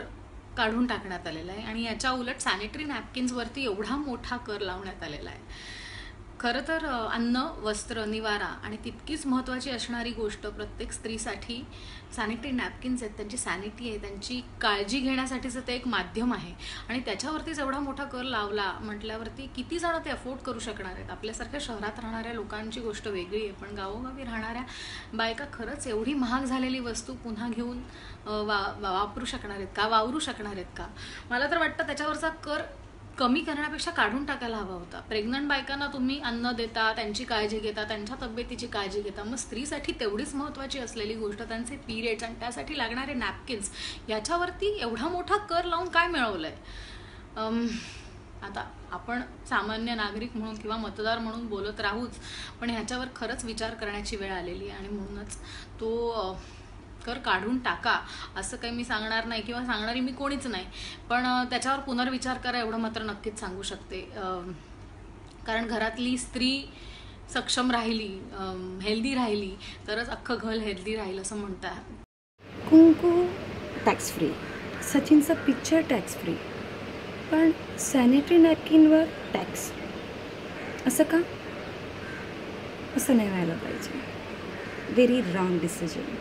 S12: काढून टाकण्यात आलेला आहे आणि याच्या उलट सॅनिटरी नॅपकिन्सवरती एवढा मोठा कर लावण्यात आलेला आहे. खरं तर अन्न, वस्त्र, निवारा आणि तितकीच महत्त्वाची असणारी गोष्ट प्रत्येक स्त्रीसाठी सॅनिटरी नॅपकिन्स आहेत, त्यांची सॅनिटी आहे, त्यांची काळजी घेण्यासाठीचं ते एक माध्यम आहे. आणि त्याच्यावरतीच एवढा मोठा कर लावला म्हटल्यावरती किती जण ते अफोर्ड करू शकणार आहेत. आपल्यासारख्या शहरात राहणाऱ्या लोकांची गोष्ट वेगळी आहे, पण गावोगावी राहणाऱ्या बायका खरंच एवढी महाग झालेली वस्तू पुन्हा घेऊन वापरू शकणार आहेत का, वावरू शकणार आहेत का? मला तर वाटतं त्याच्यावरचा कर कमी करण्यापेक्षा काढून टाकायला हवा होता. प्रेग्नंट बायकांना तुम्ही अन्न देता, त्यांची काळजी घेता, त्यांच्या तब्येतीची काळजी घेता, मग स्त्रीसाठी तेवढीच महत्त्वाची असलेली गोष्ट त्यांचे पिरियड्स आणि त्यासाठी लागणारे नॅपकिन्स याच्यावरती एवढा मोठा कर लावून काय मिळवलं आहे? आता आपण सामान्य नागरिक म्हणून किंवा मतदार म्हणून बोलत राहूच, पण ह्याच्यावर खरंच विचार करण्याची वेळ आलेली आहे. आणि म्हणूनच तो कर काढून टाका असं काही मी सांगणार नाही किंवा सांगणारी मी कोणीच नाही, पण त्याच्यावर पुनर्विचार करा एवढं मात्र नक्कीच सांगू शकते. कारण घरातली स्त्री सक्षम राहिली, हेल्दी राहिली तरच अख्खं घर हेल्दी राहील असं म्हणतात.
S13: कुंकू टॅक्स फ्री, सचिनचं पिक्चर टॅक्स फ्री, पण सॅनिटरी नॅपकिनवर टॅक्स, असं का? असं नाही व्हायला पाहिजे. Very wrong decision.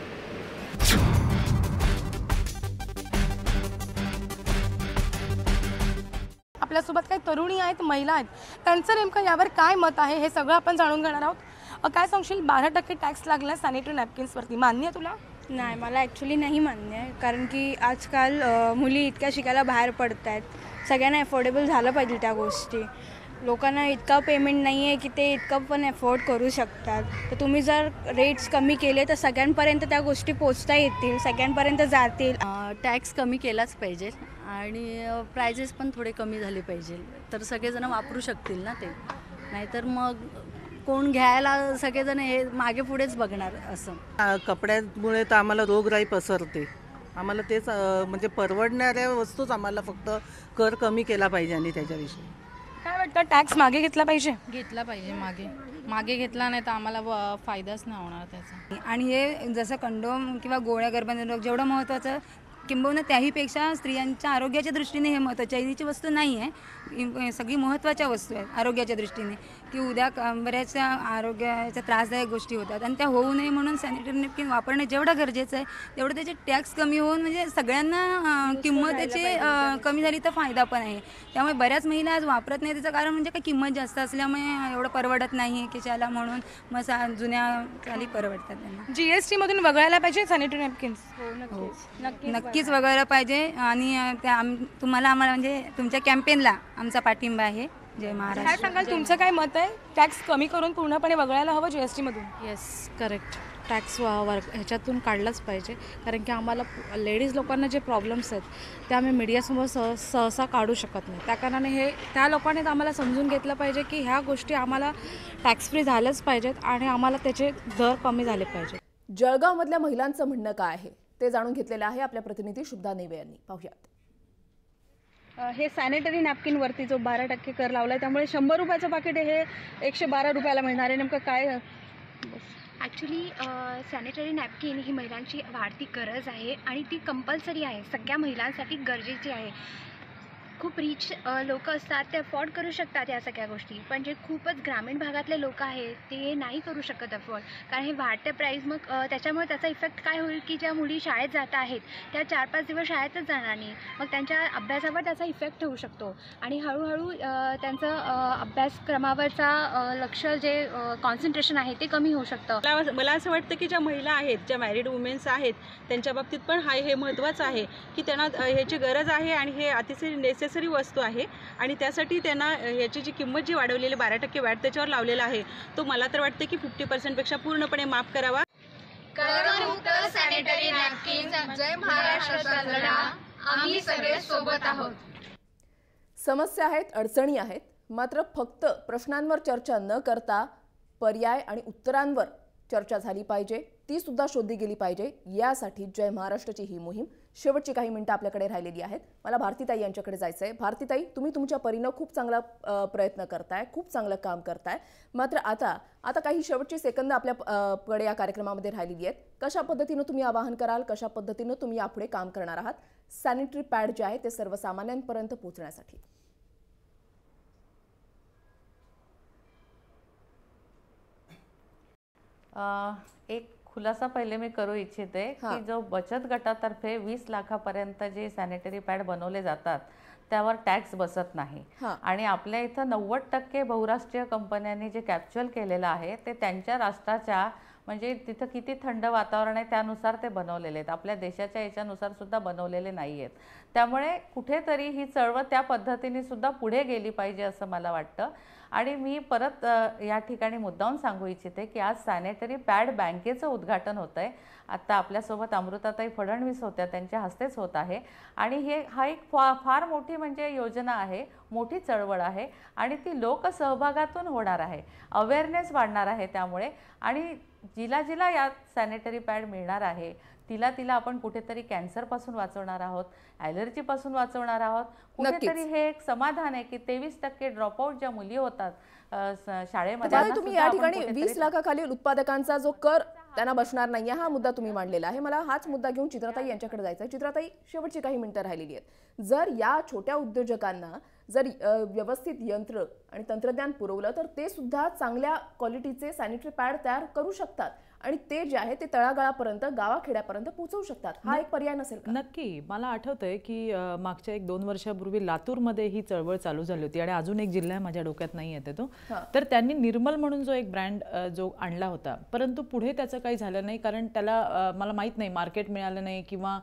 S14: आपल्यासोबत काही तरुणी आहेत, महिला आहेत, त्यांचं नेमकं यावर काय मत आहे हे सगळं आपण जाणून घेणार आहोत. काय सांगशील, 12% टॅक्स लागला सॅनिटरी नॅपकिन्सवरती, मान्य आहे तुला?
S15: नाही, मला ॲक्च्युली नाही मान्य आहे. कारण की आजकाल मुली इतक्या शिकायला बाहेर पडत आहेत, सगळ्यांना अफोर्डेबल झालं पाहिजे त्या गोष्टी. लोकांना इतका पेमेंट नाही आहे की ते इतकं पण अफोर्ड करू शकतात. तर तुम्ही जर रेट्स कमी केले तर सगळ्यांपर्यंत त्या गोष्टी पोचता येतील, सगळ्यांपर्यंत जातील.
S16: टॅक्स कमी केलाच पाहिजे आणि प्राइजेस पण थोडे कमी झाले पाहिजे, तर सगळेजण वापरू शकतील ना ते. नाहीतर मग कोण घ्यायला सगळेजण हे मागे पुढेच बघणार. असं
S17: कपड्यांमुळे तर आम्हाला रोगराई पसरते. आम्हाला तेच म्हणजे परवडणाऱ्या वस्तूच आम्हाला फक्त कर कमी केला पाहिजे. आणि त्याच्याविषयी
S14: काय वाटतं, टॅक्स मागे घेतला पाहिजे?
S18: घेतला पाहिजे. मागे घेतला नाही तर आम्हाला फायदाच नाही होणार त्याचा.
S11: आणि हे जसं कंडोम किंवा गोळ्या गर्भनिरोधक जेवढं महत्त्वाचं, किंबहुना त्याहीपेक्षा स्त्रियांच्या आरोग्याच्या दृष्टीने हे महत्त्वाचं. चैनीची वस्तू नाही आहे, सगळी महत्त्वाच्या वस्तू आहेत आरोग्याच्या दृष्टीने, की उद्या बऱ्याचशा आरोग्याच्या त्रासदायक गोष्टी होतात आणि त्या होऊ नये म्हणून सॅनिटरी नॅपकिन वापरणं जेवढं गरजेचं आहे तेवढं त्याचे टॅक्स कमी होऊन म्हणजे सगळ्यांना किंमत त्याची कमी झाली तर फायदा पण आहे. त्यामुळे बऱ्याच महिला आज वापरत नाही. त्याचं कारण म्हणजे काय, किंमत जास्त असल्यामुळे एवढं परवडत नाही खिशाला, म्हणून मग जुन्या चाली परवडतात त्यांना.
S14: GST मधून वगळायला पाहिजे सॅनिटरी नॅपकिन्स?
S11: नक्कीच वगळायला पाहिजे. आणि आम्हाला म्हणजे तुमच्या कॅम्पेनला आमचा पाठिंबा आहे. जय महाराष्ट्र.
S14: काय सांगाल, तुमचं काय मत आहे? टॅक्स कमी करून पूर्णपणे वगळायला हवं GST मधून?
S18: Yes, correct. टॅक्स ह्याच्यातून काढलाच पाहिजे, कारण की आम्हाला लेडीज लोकांना जे प्रॉब्लेम्स आहेत ते आम्ही मीडियासमोर सहसा काढू शकत नाही. त्या कारणाने त्या लोकांनी आम्हाला समजून घेतलं पाहिजे की ह्या गोष्टी आम्हाला टॅक्स फ्री झाल्याच पाहिजेत आणि आम्हाला त्याचे दर कमी झाले पाहिजेत.
S1: जळगावमधल्या महिलांचं म्हणणं काय आहे ते जाणून घेतलेलं आहे आपल्या प्रतिनिधी शुभदा नेवे यांनी. पाहूयात.
S19: हे सॅनिटरी नॅपकिनवरती जो 12% कर लावला आहे, त्यामुळे 100 रुपयाचं पाकिट हे 112 रुपयाला मिळणार आहे. नेमकं काय?
S20: ॲक्च्युली सॅनिटरी नॅपकिन ही महिलांची वाढती गरज आहे आणि ती कंपल्सरी आहे, सगळ्या महिलांसाठी गरजेची आहे. खूप रिच लोक असतात, ते अफोर्ड करू शकतात या सगळ्या गोष्टी, पण जे खूपच ग्रामीण भागातले लोक आहेत ते नाही करू शकत अफोर्ड. कारण हे वाढते प्राईस, मग त्याच्यामुळे त्याचा इफेक्ट काय होईल की ज्या मुली शाळेत जात आहेत त्या 4-5 दिवस शाळेतच जाणार नाही, मग त्यांच्या अभ्यासावर त्याचा इफेक्ट होऊ शकतो आणि हळूहळू त्यांचं अभ्यासक्रमावरचा लक्ष जे कॉन्सन्ट्रेशन आहे ते कमी होऊ शकतं.
S19: मला असं वाटतं की ज्या महिला आहेत, ज्या मॅरिड वुमेन्स आहेत, त्यांच्या बाबतीत पण हे महत्त्वाचं आहे की त्यांना ह्याची गरज आहे आणि हे अतिशय नेसेसरी वस्तू आहे आणि त्यासाठी त्यांना याची जी किंमत जी वाढवलेली 12% वॅट त्याच्यावर लावलेला आहे, तो मला तर वाटतं की 50% पेक्षा पूर्णपणे माफ करावा.
S21: करमुक्त सॅनिटरी नॅपकिन, जय महाराष्ट्राचा लढा, आम्ही सगळे सोबत आहोत.
S1: समस्या आहेत, अडचणी आहेत, मात्र फक्त प्रश्नांवर चर्चा न करता पर्याय आणि उत्तरांवर चर्चा झाली पाहिजे, ती सुद्धा शोधली गेली पाहिजे. यासाठी जय महाराष्ट्राची ही मोहीम. शेवटची काही मिनिटं आपल्याकडे राहिलेली आहेत. मला भारतीताई यांच्याकडे जायचं आहे. भारतीताई, तुम्ही तुमच्या परीनं खूप चांगला प्रयत्न करताय, खूप चांगलं काम करताय, मात्र आता काही शेवटची सेकंद आपल्याकडे या कार्यक्रमामध्ये राहिलेली आहेत. कशा पद्धतीनं तुम्ही आवाहन कराल, कशा पद्धतीनं तुम्ही यापुढे काम करणार आहात सॅनिटरी पॅड जे आहे ते सर्वसामान्यांपर्यंत पोहोचण्यासाठी?
S5: एक खुलासा पहिले मी करू इच्छिते की जो बचत गटातर्फे 20 लाखापर्यंत जे सॅनिटरी पॅड बनवले जातात त्यावर टॅक्स बसत नाही आणि आपल्या इथं 90% बहुराष्ट्रीय कंपन्यांनी जे कॅप्चर केलेलं आहे ते त्यांच्या राष्ट्राच्या म्हणजे तिथं किती थंड वातावरण आहे त्यानुसार ते बनवलेले आहेत, आपल्या देशाच्या याच्यानुसार सुद्धा बनवलेले नाही आहेत. त्यामुळे कुठेतरी ही चळवळ त्या पद्धतीने सुद्धा पुढे गेली पाहिजे असं मला वाटतं. आणि मी परत या ठिकाणी मुद्दाम सांगू इच्छिते की आज सॅनिटरी पॅड बँकेचं उद्घाटन होतं आहे. आत्ता आपल्यासोबत अमृताताई फडणवीस होत्या, त्यांच्या हस्तेच होत आहे आणि हा एक फार मोठी म्हणजे योजना आहे, मोठी चळवळ आहे आणि ती लोकसहभागातून होणार आहे, अवेअरनेस वाढणार आहे. त्यामुळे आणि जिला यात सॅनिटरी पॅड मिळणार आहे तिला आपण कुठेतरी कॅन्सरपासून वाचवणार आहोत, ॲलर्जीपासून वाचवणार आहोत. कुठेतरी हे एक समाधान आहे की 23% ड्रॉपआउट ज्या मुली होतात शाळेमध्ये.
S1: तुम्ही या ठिकाणी 20 लाखाखालील उत्पादकांचा जो कर त्यांना बसणार नाही हा मुद्दा तुम्ही मांडलेला आहे. मला हाच मुद्दा घेऊन चित्राताई यांच्याकडे जायचं आहे. चित्राताई, शेवटची काही मिनिटं राहिलेली आहेत. जर या छोट्या उद्योजकांना जर व्यवस्थित यंत्र आणि तंत्रज्ञान पुरवलं तर ते सुद्धा चांगल्या क्वालिटीचे सॅनिटरी पॅड तयार करू शकतात आणि ते जे आहे ते तळागाळापर्यंत गावाखेड्यापर्यंत पोहोचवू शकतात. हा एक पर्याय नसेल का?
S6: नक्की. मला आठवतंय की मागच्या 1-2 वर्षापूर्वी लातूरमध्ये ही चळवळ चालू झाली होती आणि अजून एक जिल्हा माझ्या डोक्यात नाही येते तो, तर त्यांनी निर्मल म्हणून जो एक ब्रँड जो आणला होता, परंतु पुढे त्याचं काही झालं नाही कारण त्याला मला माहीत नाही मार्केट मिळालं नाही किंवा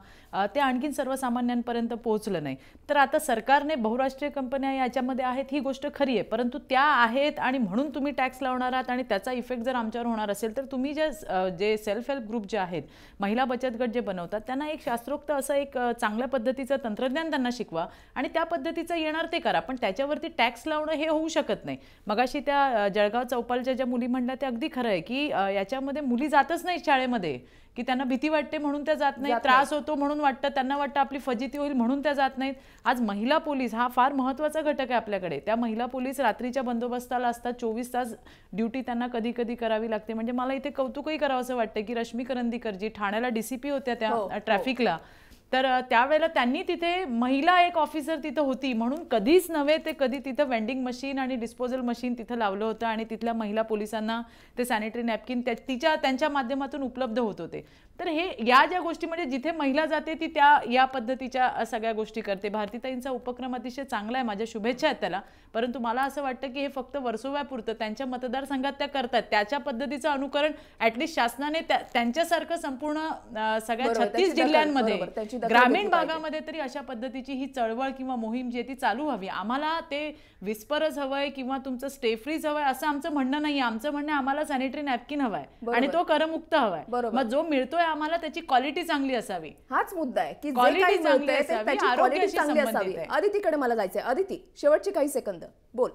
S6: ते आणखीन सर्वसामान्यांपर्यंत पोहोचलं नाही. तर आता सरकारने बहुराष्ट्रीय कंपन्या याच्यामध्ये आहेत ही गोष्ट खरी आहे, परंतु त्या आहेत आणि म्हणून तुम्ही टॅक्स लावणार आहात आणि त्याचा इफेक्ट जर आमच्यावर होणार असेल तर तुम्ही जे सेल्फ हेल्प ग्रुप जे आहेत, महिला बचत गट जे बनवतात, त्यांना एक शास्त्रोक्त असं एक चांगल्या पद्धतीचं तंत्रज्ञान त्यांना शिकवा आणि त्या पद्धतीचं येणार ते करा, पण त्याच्यावरती टॅक्स लावणं हे होऊ शकत नाही. मगाशी त्या जळगाव चौपालच्या ज्या मुली म्हणल्या ते अगदी खरं आहे की याच्यामध्ये मुली जातच नाही शाळेमध्ये, की त्यांना भीती वाटते म्हणून त्या जात नाही, त्रास होतो म्हणून वाटतं, त्यांना वाटतं आपली फजिती होईल म्हणून त्या जात नाहीत. आज महिला पोलीस हा फार महत्त्वाचा घटक आहे आपल्याकडे. त्या महिला पोलीस रात्रीच्या बंदोबस्ताला असतात, 24 तास ड्युटी त्यांना कधी कधी करावी लागते. म्हणजे मला इथे कौतुकही करावं असं वाटतं की रश्मी करंदीकर जी ठाण्याला DCP होत्या त्या ट्रॅफिकला, तर त्यावेळेला त्यांनी तिथे महिला एक ऑफिसर तिथं होती म्हणून कधीच नव्हे ते कधी तिथं वेंडिंग मशीन आणि डिस्पोजल मशीन तिथं लावलं होतं आणि तिथल्या महिला पोलिसांना ते सॅनिटरी नॅपकिन त्यांच्या माध्यमातून उपलब्ध होत होते. तर हे या ज्या गोष्टी म्हणजे जिथे महिला जाते ती या पद्धतीच्या सगळ्या गोष्टी करते. भारतीताईंचा उपक्रम अतिशय चांगला आहे, माझ्या शुभेच्छा आहेत त्याला, परंतु मला असं वाटतं की हे फक्त वर्सोव्यापुरतं त्यांच्या मतदारसंघात त्या करतात, त्याच्या पद्धतीचं अनुकरण ॲटलिस्ट शासनाने त्यांच्यासारखं संपूर्ण सगळ्या 36 जिल्ह्यांमध्ये ग्रामीण भागामध्ये तरी अशा पद्धतीची ही चळवळ किंवा मोहीम जी आहे ती चालू व्हावी. आम्हाला ते विस्परच हवंय किंवा तुमचं स्टे फ्रीज हवंय असं आमचं म्हणणं नाही. आमचं म्हणणं आम्हाला सॅनिटरी नॅपकिन हवाय आणि तो करमुक्त हवाय. मग जो मिळतोय आम्हाला त्याची क्वालिटी चांगली असावी,
S1: हाच मुद्दा आहे की
S6: क्वालिटी चांगली असावी,
S1: आरोग्याशी संबंधित आहे. अदितीकडे मला जायचंय. अदिती, शेवटची काही सेकंद बोल.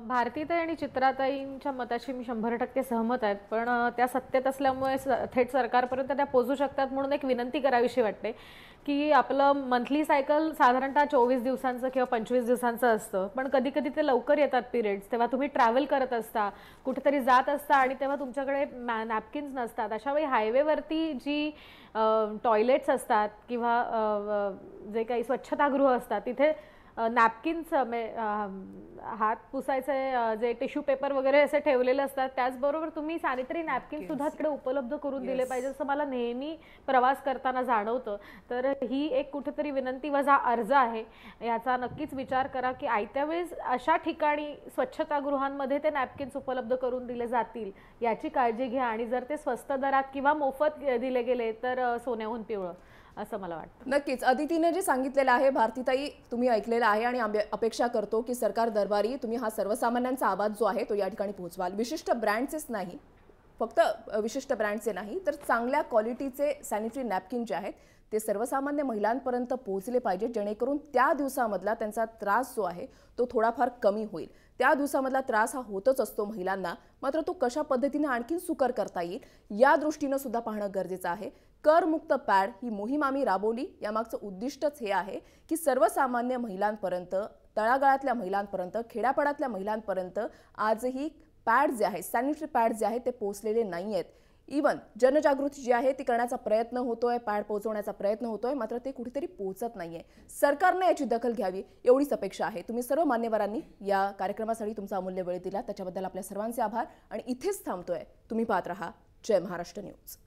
S8: भारतीताई आणि चित्राताईंच्या मताशी मी 100% सहमत आहेत, पण त्या सत्तेत असल्यामुळे थेट सरकारपर्यंत त्या पोहोचू शकतात म्हणून एक विनंती करावीशी वाटते की आपलं मंथली सायकल साधारणतः 24 दिवसांचं किंवा 25 दिवसांचं असतं, पण कधी कधी ते लवकर येतात पिरियड्स, तेव्हा तुम्ही ट्रॅव्हल करत असता, कुठेतरी जात असता आणि तेव्हा तुमच्याकडे नॅपकिन्स नसतात. अशा वेळी हायवेवरती जी टॉयलेट्स असतात किंवा जे काही स्वच्छतागृह असतात तिथे नॅपकिन्स हात पुसायचे जे टिश्यू पेपर वगैरे असे ठेवलेले असतात, त्याचबरोबर तुम्ही सॅनिटरी नॅपकिन सुद्धा तिकडे उपलब्ध करून दिले पाहिजे असं मला नेहमी प्रवास करताना जाणवतं. तर ही एक कुठेतरी विनंती वजा अर्ज आहे, याचा नक्कीच विचार करा की आयत्या वेळेस अशा ठिकाणी स्वच्छतागृहांमध्ये ते नॅपकिन्स उपलब्ध करून दिले जातील याची काळजी घ्या आणि जर ते स्वस्त दरात किंवा मोफत दिले गेले तर सोन्याहून पिवळं असं मला वाटतं.
S1: नक्कीच अदितीने जे सांगितलेलं आहे भारतीताई तुम्ही ऐकलेलं आहे आणि अपेक्षा करतो की सरकार दरबारी तुम्ही हा सर्वसामान्यांचा आवाज जो आहे तो या ठिकाणी पोहोचवाल. विशिष्ट ब्रँडचेच नाही, फक्त विशिष्ट ब्रँडचे नाही तर चांगल्या क्वालिटीचे सॅनिटरी नॅपकिन जे आहेत ते सर्वसामान्य महिलांपर्यंत पोहोचले पाहिजेत, जेणेकरून त्या दिवसामधला त्यांचा त्रास जो आहे तो थोडाफार कमी होईल. त्या दिवसामधला त्रास हा होतच असतो महिलांना, मात्र तो कशा पद्धतीने आणखीन सुकर करता येईल या दृष्टीनं सुद्धा पाहणं गरजेचं आहे. करमुक्त पॅड ही मोहीम आम्ही राबवली, यामागचं उद्दिष्टच हे आहे की सर्वसामान्य महिलांपर्यंत, तळागाळातल्या महिलांपर्यंत, खेड्यापाड्यातल्या महिलांपर्यंत आजही पॅड जे आहेत, सॅनिटरी पॅड जे आहेत ते पोहोचलेले नाही आहेत. इवन जनजागृती जी आहे ती करण्याचा प्रयत्न होतोय, पॅड पोहोचवण्याचा प्रयत्न होतोय, मात्र ते कुठेतरी पोहोचत नाहीये. सरकारने याची दखल घ्यावी एवढीच अपेक्षा आहे. तुम्ही सर्व मान्यवरांनी या कार्यक्रमासाठी तुमचा अमूल्य वेळ दिला त्याच्याबद्दल आपल्या सर्वांचे आभार. आणि इथेच थांबतोय. तुम्ही पाहत रहा जय महाराष्ट्र न्यूज.